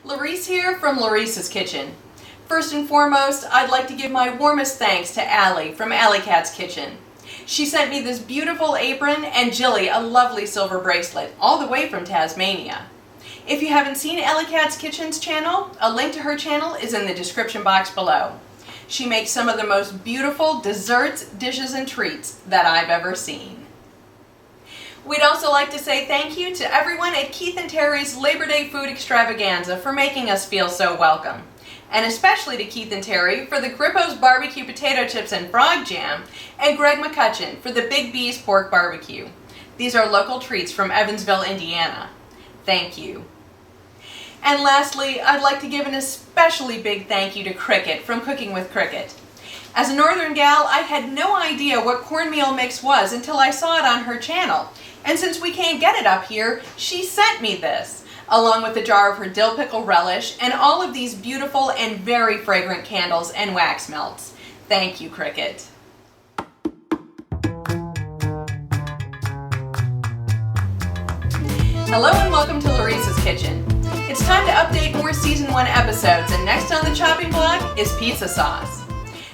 Larice here from Larice's Kitchen. First and foremost, I'd like to give my warmest thanks to Allie from Alicats Kitchen. She sent me this beautiful apron and Jilly a lovely silver bracelet, all the way from Tasmania. If you haven't seen Alicats Kitchen's channel, a link to her channel is in the description box below. She makes some of the most beautiful desserts, dishes, and treats that I've ever seen. We'd also like to say thank you to everyone at Keith and Terry's Labor Day Food Extravaganza for making us feel so welcome. And especially to Keith and Terry for the Grippo's barbecue potato chips and frog jam, and Greg McCutchan for the Big B's pork barbecue. These are local treats from Evansville, Indiana. Thank you. And lastly, I'd like to give an especially big thank you to Cricket from Cooking with Cricket. As a northern gal, I had no idea what cornmeal mix was until I saw it on her channel. And since we can't get it up here, she sent me this, along with a jar of her dill pickle relish and all of these beautiful and very fragrant candles and wax melts. Thank you, Cricket. Hello and welcome to Larice's Kitchen. It's time to update more Season 1 episodes, and next on the chopping block is pizza sauce.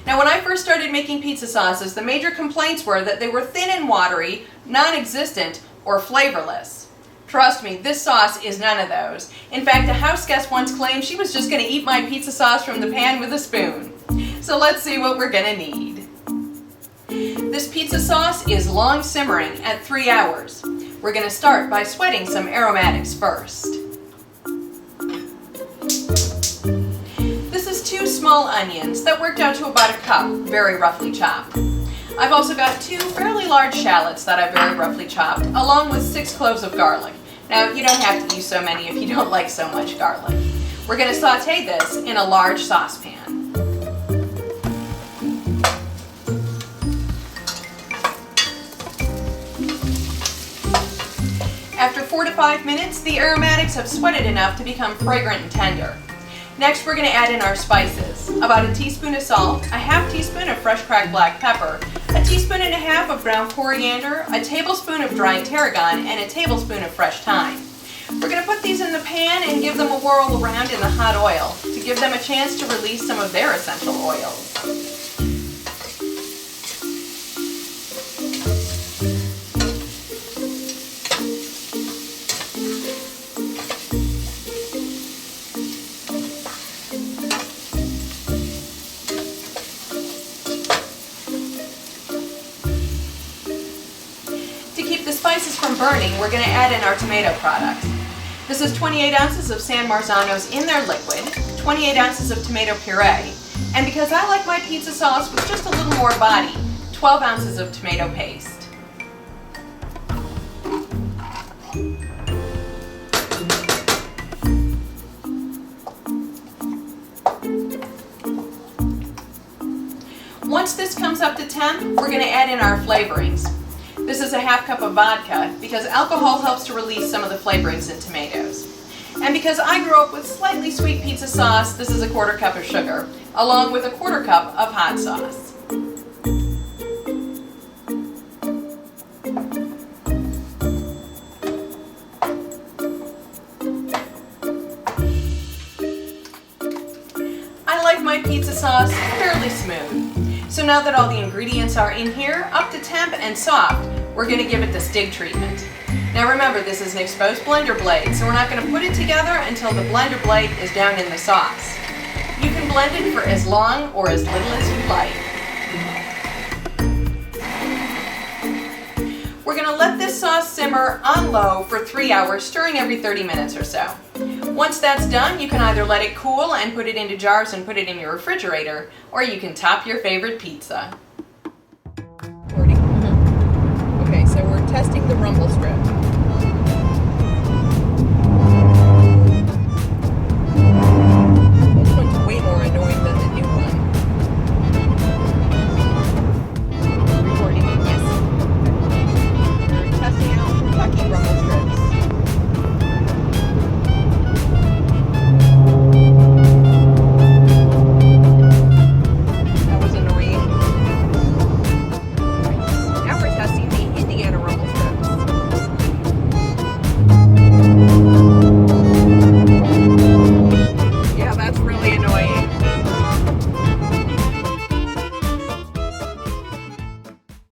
Now, when I first started making pizza sauces, the major complaints were that they were thin and watery, non-existent, or flavorless. Trust me, this sauce is none of those. In fact, a house guest once claimed she was just going to eat my pizza sauce from the pan with a spoon. So let's see what we're going to need. This pizza sauce is long simmering at 3 hours. We're going to start by sweating some aromatics first. This is 2 small onions that worked out to about a cup, very roughly chopped. I've also got 2 fairly large shallots that I very roughly chopped, along with 6 cloves of garlic. Now, you don't have to use so many if you don't like so much garlic. We're going to saute this in a large saucepan. After 4 to 5 minutes, the aromatics have sweated enough to become fragrant and tender. Next, we're going to add in our spices. About a teaspoon of salt, a half teaspoon of fresh cracked black pepper, a teaspoon and a half of ground coriander, a tablespoon of dried tarragon, and a tablespoon of fresh thyme. We're going to put these in the pan and give them a whirl around in the hot oil to give them a chance to release some of their essential oils. Spices from burning, we're going to add in our tomato product. This is 28 ounces of San Marzanos in their liquid, 28 ounces of tomato puree, and because I like my pizza sauce with just a little more body, 12 ounces of tomato paste. Once this comes up to temp, we're going to add in our flavorings. This is a half cup of vodka because alcohol helps to release some of the flavorings in tomatoes. And because I grew up with slightly sweet pizza sauce, this is a 1/4 cup of sugar, along with a 1/4 cup of hot sauce. I like my pizza sauce fairly smooth. So now that all the ingredients are in here, up to temp and soft, we're going to give it the Stig treatment. Now remember, this is an exposed blender blade, so we're not going to put it together until the blender blade is down in the sauce. You can blend it for as long or as little as you like. We're going to let this sauce simmer on low for 3 hours, stirring every 30 minutes or so. Once that's done, you can either let it cool and put it into jars and put it in your refrigerator, or you can top your favorite pizza.